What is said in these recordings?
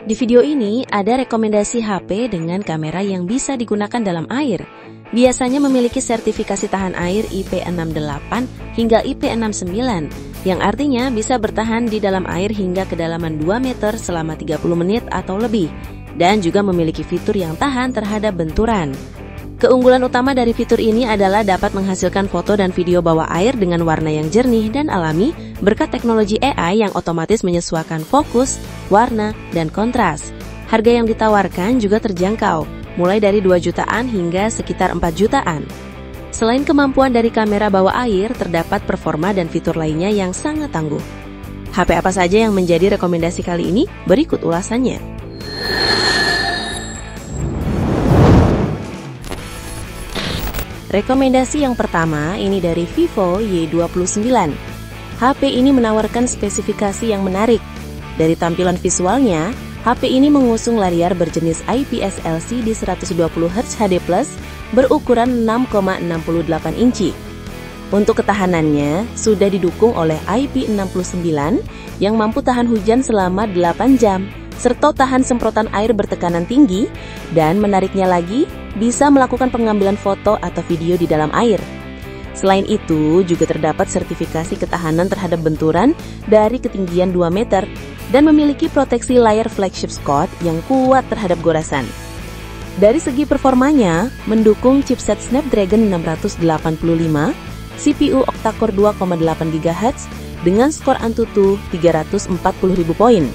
Di video ini ada rekomendasi HP dengan kamera yang bisa digunakan dalam air. Biasanya memiliki sertifikasi tahan air IP68 hingga IP69, yang artinya bisa bertahan di dalam air hingga kedalaman 2 meter selama 30 menit atau lebih, dan juga memiliki fitur yang tahan terhadap benturan. Keunggulan utama dari fitur ini adalah dapat menghasilkan foto dan video bawah air dengan warna yang jernih dan alami berkat teknologi AI yang otomatis menyesuaikan fokus, warna, dan kontras. Harga yang ditawarkan juga terjangkau, mulai dari 2 jutaan hingga sekitar 4 jutaan. Selain kemampuan dari kamera bawah air, terdapat performa dan fitur lainnya yang sangat tangguh. HP apa saja yang menjadi rekomendasi kali ini? Berikut ulasannya. Rekomendasi yang pertama ini dari Vivo Y29. HP ini menawarkan spesifikasi yang menarik. Dari tampilan visualnya, HP ini mengusung layar berjenis IPS LCD 120Hz HD+, berukuran 6,68 inci. Untuk ketahanannya, sudah didukung oleh IP69 yang mampu tahan hujan selama 8 jam, serta tahan semprotan air bertekanan tinggi, dan menariknya lagi, bisa melakukan pengambilan foto atau video di dalam air. Selain itu, juga terdapat sertifikasi ketahanan terhadap benturan dari ketinggian 2 meter dan memiliki proteksi layar flagship Scott yang kuat terhadap goresan. Dari segi performanya, mendukung chipset Snapdragon 685, CPU octa-core 2,8 GHz dengan skor Antutu 340.000 poin.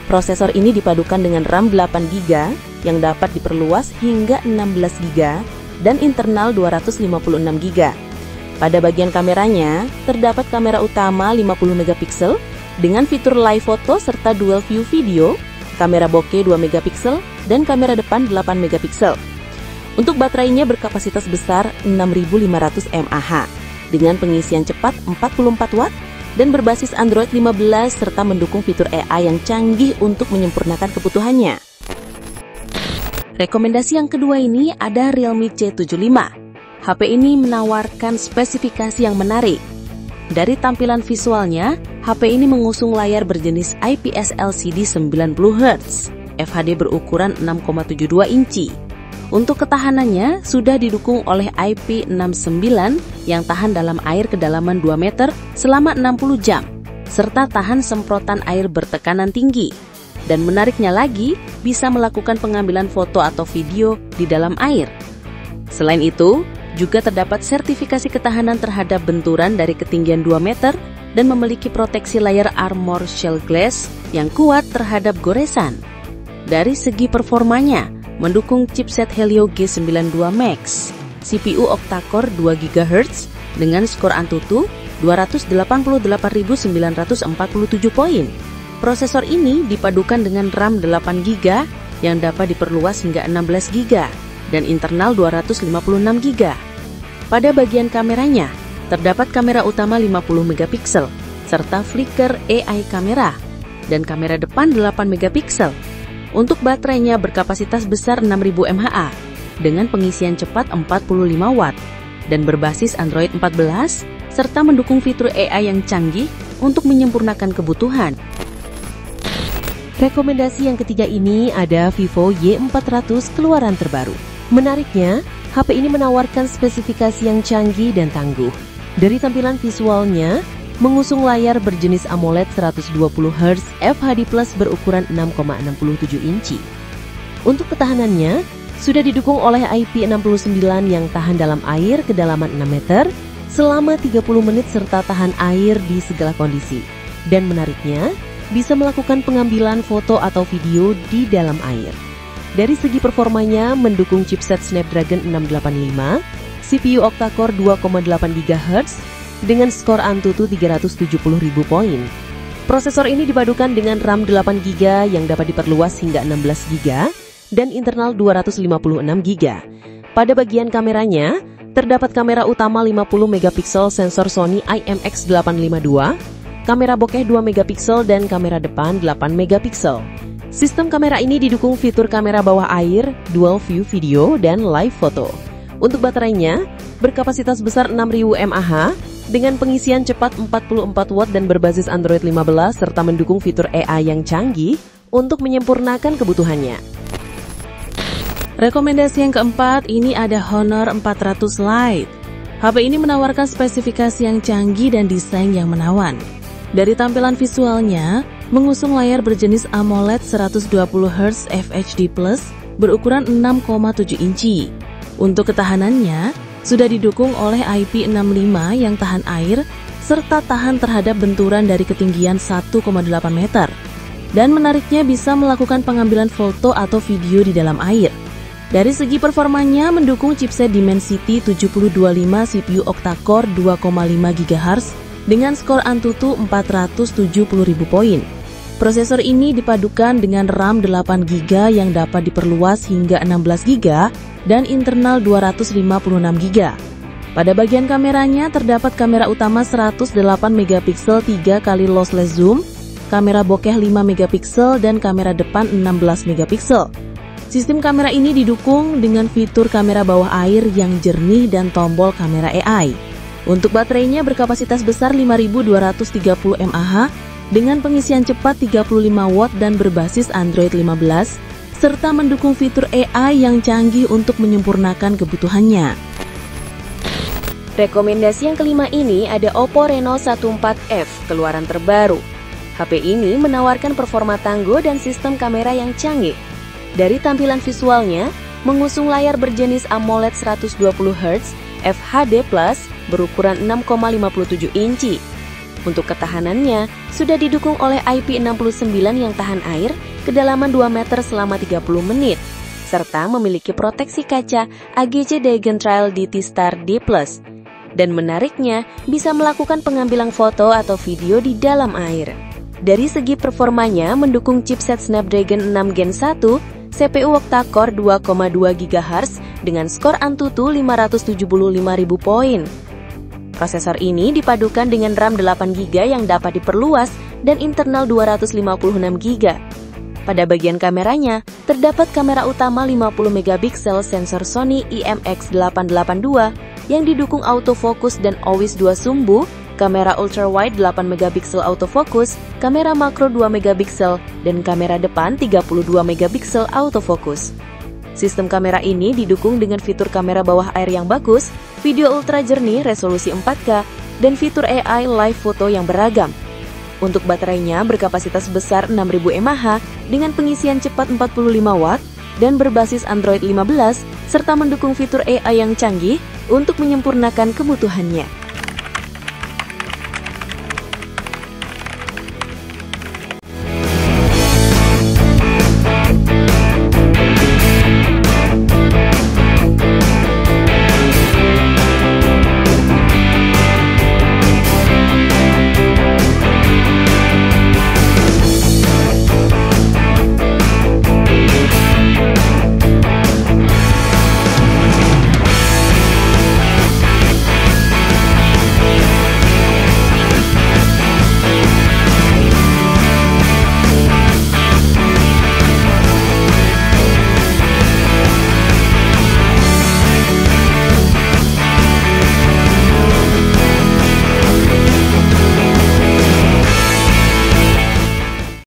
Prosesor ini dipadukan dengan RAM 8GB yang dapat diperluas hingga 16GB dan internal 256GB. Pada bagian kameranya, terdapat kamera utama 50MP dengan fitur live photo serta dual view video, kamera bokeh 2MP, dan kamera depan 8MP. Untuk baterainya berkapasitas besar 6500 mAh dengan pengisian cepat 44 Watt dan berbasis Android 15 serta mendukung fitur AI yang canggih untuk menyempurnakan kebutuhannya. Rekomendasi yang kedua ini ada Realme C75. HP ini menawarkan spesifikasi yang menarik. Dari tampilan visualnya, HP ini mengusung layar berjenis IPS LCD 90Hz, FHD berukuran 6,72 inci. Untuk ketahanannya, sudah didukung oleh IP69 yang tahan dalam air kedalaman 2 meter selama 60 jam, serta tahan semprotan air bertekanan tinggi. Dan menariknya lagi, bisa melakukan pengambilan foto atau video di dalam air. Selain itu, juga terdapat sertifikasi ketahanan terhadap benturan dari ketinggian 2 meter dan memiliki proteksi layar Armor Shell Glass yang kuat terhadap goresan. Dari segi performanya, mendukung chipset Helio G92 Max, CPU octa-core 2 GHz dengan skor Antutu 288.947 poin. Prosesor ini dipadukan dengan RAM 8GB yang dapat diperluas hingga 16GB dan internal 256GB. Pada bagian kameranya, terdapat kamera utama 50MP serta flicker AI kamera dan kamera depan 8MP. Untuk baterainya berkapasitas besar 6000 mAh dengan pengisian cepat 45 Watt dan berbasis Android 14 serta mendukung fitur AI yang canggih untuk menyempurnakan kebutuhan. Rekomendasi yang ketiga ini ada Vivo Y400 keluaran terbaru. Menariknya, HP ini menawarkan spesifikasi yang canggih dan tangguh. Dari tampilan visualnya, mengusung layar berjenis AMOLED 120Hz FHD+ berukuran 6,67 inci. Untuk ketahanannya, sudah didukung oleh IP69 yang tahan dalam air kedalaman 6 meter selama 30 menit serta tahan air di segala kondisi. Dan menariknya, bisa melakukan pengambilan foto atau video di dalam air. Dari segi performanya, mendukung chipset Snapdragon 685, CPU octa-core 2,8 GHz dengan skor Antutu 370.000 poin. Prosesor ini dipadukan dengan RAM 8GB yang dapat diperluas hingga 16GB dan internal 256GB. Pada bagian kameranya, terdapat kamera utama 50MP sensor Sony IMX852, kamera bokeh 2MP dan kamera depan 8MP. Sistem kamera ini didukung fitur kamera bawah air, dual view video, dan live photo. Untuk baterainya, berkapasitas besar 6000 mAh dengan pengisian cepat 44 Watt dan berbasis Android 15 serta mendukung fitur AI yang canggih untuk menyempurnakan kebutuhannya. Rekomendasi yang keempat, ini ada Honor 400 Lite. HP ini menawarkan spesifikasi yang canggih dan desain yang menawan. Dari tampilan visualnya, mengusung layar berjenis AMOLED 120Hz FHD+, berukuran 6,7 inci. Untuk ketahanannya, sudah didukung oleh IP65 yang tahan air, serta tahan terhadap benturan dari ketinggian 1,8 meter. Dan menariknya bisa melakukan pengambilan foto atau video di dalam air. Dari segi performanya, mendukung chipset Dimensity 725 CPU octa-core 2,5 GHz dengan skor Antutu 470.000 poin. Prosesor ini dipadukan dengan RAM 8 GB yang dapat diperluas hingga 16 GB dan internal 256 GB. Pada bagian kameranya terdapat kamera utama 108 MP 3 kali lossless zoom, kamera bokeh 5 MP dan kamera depan 16 MP. Sistem kamera ini didukung dengan fitur kamera bawah air yang jernih dan tombol kamera AI. Untuk baterainya berkapasitas besar 5230 mAh dengan pengisian cepat 35 watt dan berbasis Android 15, serta mendukung fitur AI yang canggih untuk menyempurnakan kebutuhannya. Rekomendasi yang kelima ini ada Oppo Reno 14F, keluaran terbaru. HP ini menawarkan performa tangguh dan sistem kamera yang canggih. Dari tampilan visualnya, mengusung layar berjenis AMOLED 120Hz FHD+, berukuran 6,57 inci. Untuk ketahanannya, sudah didukung oleh IP69 yang tahan air, kedalaman 2 meter selama 30 menit, serta memiliki proteksi kaca AGC Dagen-Trail DT Star D+. Dan menariknya, bisa melakukan pengambilan foto atau video di dalam air. Dari segi performanya, mendukung chipset Snapdragon 6 Gen 1, CPU octa-core 2,2 GHz dengan skor Antutu 575.000 poin. Prosesor ini dipadukan dengan RAM 8 GB yang dapat diperluas dan internal 256 GB. Pada bagian kameranya, terdapat kamera utama 50 MP sensor Sony IMX882 yang didukung autofocus dan always 2 sumbu, kamera ultrawide 8 MP autofocus, kamera makro 2 MP, dan kamera depan 32 MP autofocus. Sistem kamera ini didukung dengan fitur kamera bawah air yang bagus, video ultra jernih resolusi 4K, dan fitur AI live foto yang beragam. Untuk baterainya berkapasitas besar 6000 mAh dengan pengisian cepat 45 watt dan berbasis Android 15, serta mendukung fitur AI yang canggih untuk menyempurnakan kebutuhannya.